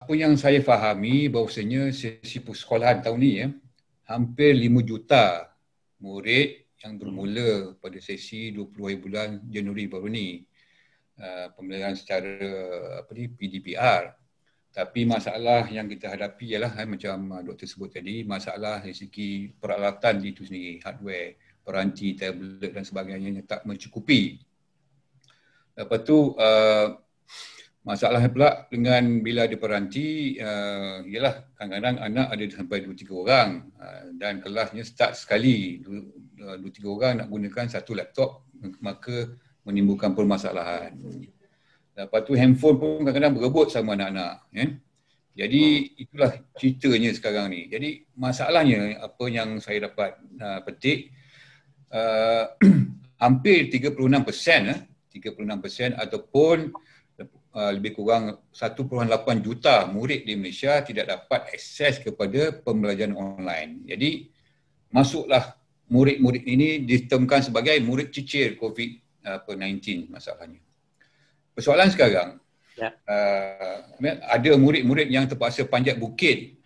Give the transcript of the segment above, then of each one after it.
apa yang saya fahami bahawasanya sesi persekolahan tahun ni hampir 5 juta murid yang bermula pada sesi 20 hari bulan Januari baru ni. Pembelajaran secara PDPR. Tapi masalah yang kita hadapi ialah macam doktor sebut tadi, masalah dari segi peralatan itu sendiri, hardware, peranti, tablet dan sebagainya yang tak mencukupi. Lepas tu masalah pula dengan bila ada peranti, ialah kadang-kadang anak ada sampai 2-3 orang dan kelasnya start sekali, 2-3 orang nak gunakan satu laptop, maka menimbulkan permasalahan. Lepas tu handphone pun kadang-kadang berebut sama anak-anak. Jadi itulah ceritanya sekarang ni. Jadi masalahnya apa yang saya dapat petik, hampir 36% ataupun lebih kurang 1.8 juta murid di Malaysia tidak dapat akses kepada pembelajaran online. Jadi masuklah murid-murid ini ditermkan sebagai murid cicir COVID-19 masalahnya. Persoalan sekarang, ada murid-murid yang terpaksa panjat bukit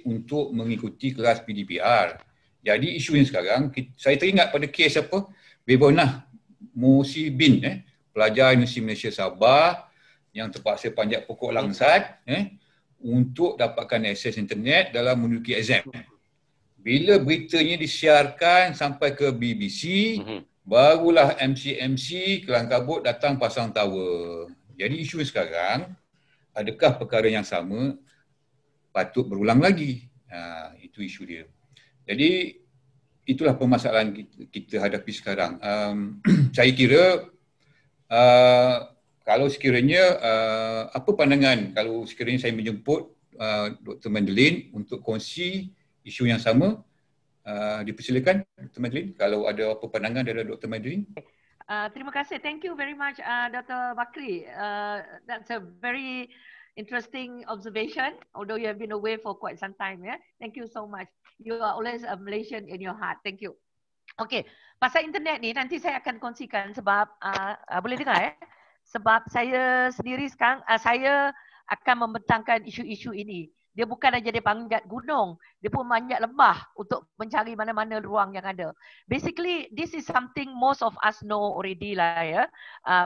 untuk mengikuti kelas PDPR. Jadi isu yang sekarang, saya teringat pada kes Bebonah Musi Bin, pelajar Universiti Malaysia Sabah yang terpaksa panjat pokok langsat untuk dapatkan akses internet dalam menuju exam. Bila beritanya disiarkan sampai ke BBC, barulah MC kelang kabut datang pasang tower. Jadi isu sekarang, adakah perkara yang sama patut berulang lagi? Itu isu dia. Jadi itulah permasalahan kita hadapi sekarang. Saya kira kalau sekiranya apa pandangan kalau sekiranya saya menjemput Dr. Madeline untuk kongsi isu yang sama, dipersilakan Dr. Madeline kalau ada apa pandangan dari Dr. Madeline. Terima kasih. Thank you very much, Dr. Bakri. That's a very interesting observation, although you have been away for quite some time. Thank you so much. You are always a Malaysian in your heart. Thank you. Okay, pasal internet ni nanti saya akan kongsikan sebab, boleh dengar sebab saya sendiri sekarang, saya akan membentangkan isu-isu ini. Dia bukan aja dia panjat gunung, dia pun manjat lembah untuk mencari mana-mana ruang yang ada. Basically, this is something most of us know already lah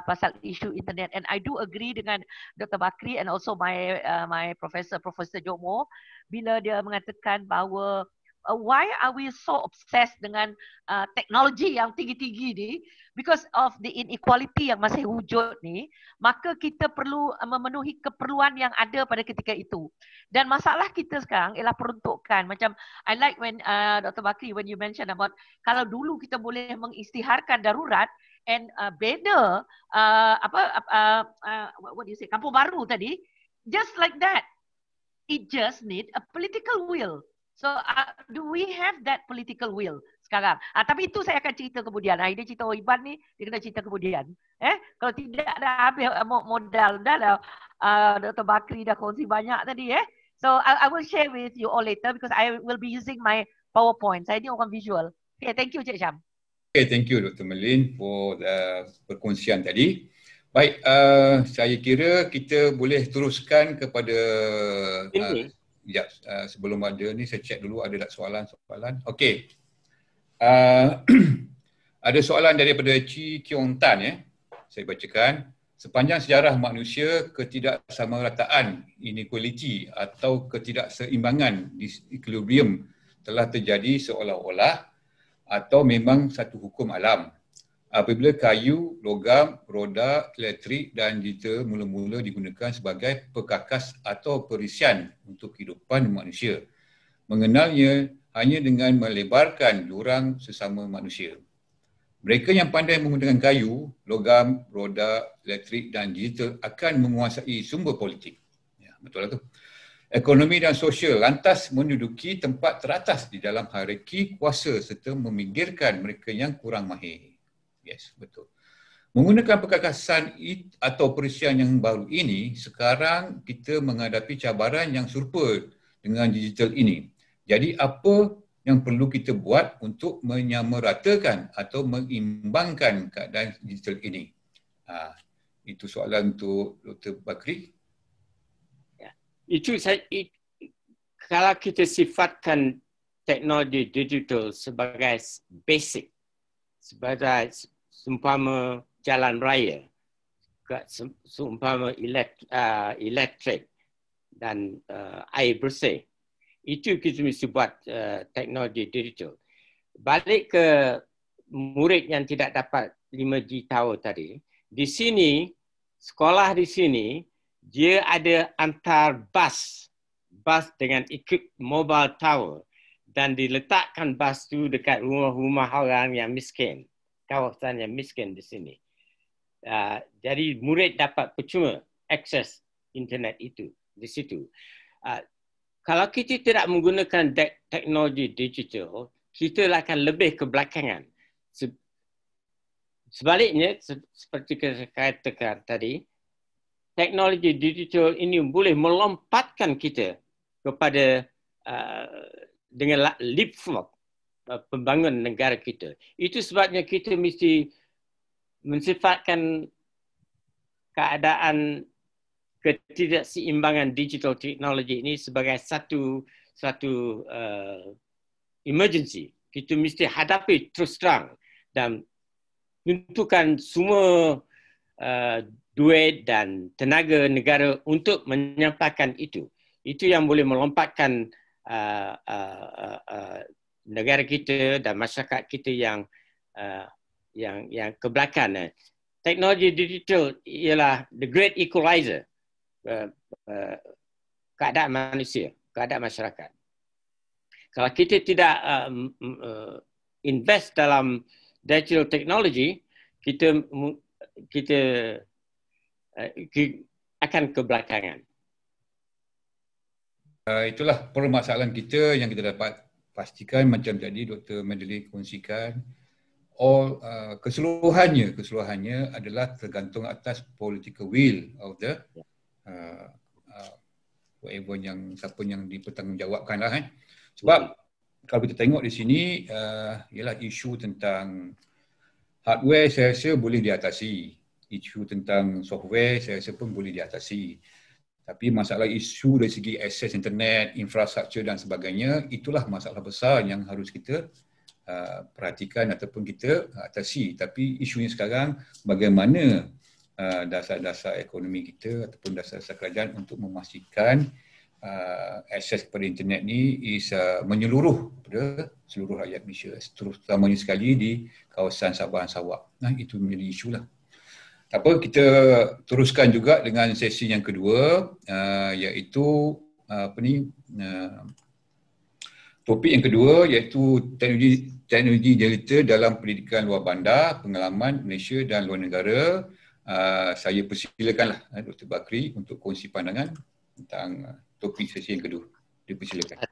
pasal isu internet. And I do agree dengan Dr. Bakri and also my Professor Jomo bila dia mengatakan bahawa why are we so obsessed dengan teknologi yang tinggi-tinggi ni? Because of the inequality yang masih wujud ni, maka kita perlu memenuhi keperluan yang ada pada ketika itu. Dan masalah kita sekarang ialah peruntukan. Macam I like when Dr. Bakri when you mention about kalau dulu kita boleh mengisytiharkan darurat and beda what do you say, kampung baru tadi, just like that. It just need a political will. So do we have that political will sekarang? Tapi itu saya akan cerita kemudian. Dia cerita Iban ni, dia kena cerita kemudian. Kalau tidak ada habis modal dah lah. Dr. Bakri dah kongsi banyak tadi. So I will share with you all later because I will be using my PowerPoint. Saya ni orang visual. Okay, thank you Cik Syam. Okay, thank you Dr. Melin for perkongsian tadi. Baik, saya kira kita boleh teruskan kepada sebelum ada ni saya cek dulu ada tak soalan. Okey. Ada soalan daripada Chi Kiong Tan Saya bacakan. Sepanjang sejarah manusia, ketidaksamarataan, inequality atau ketidakseimbangan equilibrium telah terjadi seolah-olah atau memang satu hukum alam. Apabila kayu, logam, roda, elektrik dan digital mula-mula digunakan sebagai perkakas atau perisian untuk kehidupan manusia. Mengenalnya hanya dengan melebarkan jurang sesama manusia. Mereka yang pandai menggunakan kayu, logam, roda, elektrik dan digital akan menguasai sumber politik. Betul lah tu. Ekonomi dan sosial lantas menduduki tempat teratas di dalam hierarki kuasa serta meminggirkan mereka yang kurang mahir. Yes, betul. Menggunakan perkakasan atau perisian yang baru ini, sekarang kita menghadapi cabaran yang serupa dengan digital ini. Jadi apa yang perlu kita buat untuk menyamaratakan atau mengimbangkan keadaan digital ini? Itu soalan untuk Dr. Bakri. Kalau kita sifatkan teknologi digital sebagai basic, sebagai seumpama jalan raya, seumpama elektrik dan air bersih, itu kita mesti buat teknologi digital. Balik ke murid yang tidak dapat 5G tower tadi, di sini, sekolah di sini, dia ada antar bus dengan equip mobile tower dan diletakkan bus tu dekat rumah-rumah orang yang miskin, kawasan yang miskin di sini. Jadi murid dapat percuma akses internet itu di situ. Kalau kita tidak menggunakan teknologi digital, kita akan lebih ke belakangan. Sebaliknya, seperti saya katakan tadi, teknologi digital ini boleh melompatkan kita kepada dengan leapfrog pembangunan negara kita. Itu sebabnya kita mesti mensifatkan keadaan ketidakseimbangan digital teknologi ini sebagai satu emergency. Kita mesti hadapi terus terang dan tentukan semua duit dan tenaga negara untuk menyampaikan itu. Itu yang boleh melompatkan negara kita dan masyarakat kita yang ke belakang. Teknologi digital ialah the great equalizer keadaan manusia, keadaan masyarakat. Kalau kita tidak invest dalam digital technology, kita akan kebelakangan. Itulah permasalahan kita yang kita dapat pastikan macam tadi Dr. Madeline kongsikan. Keseluruhannya adalah tergantung atas political will of the whatever siapa yang dipertanggungjawabkan lah kan. Sebab kalau kita tengok di sini ialah isu tentang hardware saya rasa boleh diatasi. Isu tentang software saya rasa pun boleh diatasi. Tapi masalah isu dari segi akses internet, infrastruktur dan sebagainya, itulah masalah besar yang harus kita perhatikan ataupun kita atasi. Tapi isunya sekarang bagaimana dasar-dasar ekonomi kita ataupun dasar-dasar kerajaan untuk memastikan akses kepada internet ni menyeluruh kepada seluruh rakyat Malaysia, terutamanya sekali di kawasan Sabah dan Sarawak. Nah, itu menjadi isu lah. Kita teruskan juga dengan sesi yang kedua, iaitu topik yang kedua iaitu teknologi digital dalam pendidikan luar bandar, pengalaman Malaysia dan luar negara. Saya persilakanlah Dr. Bakri untuk kongsi pandangan tentang topik sesi yang kedua. Dipersilakan.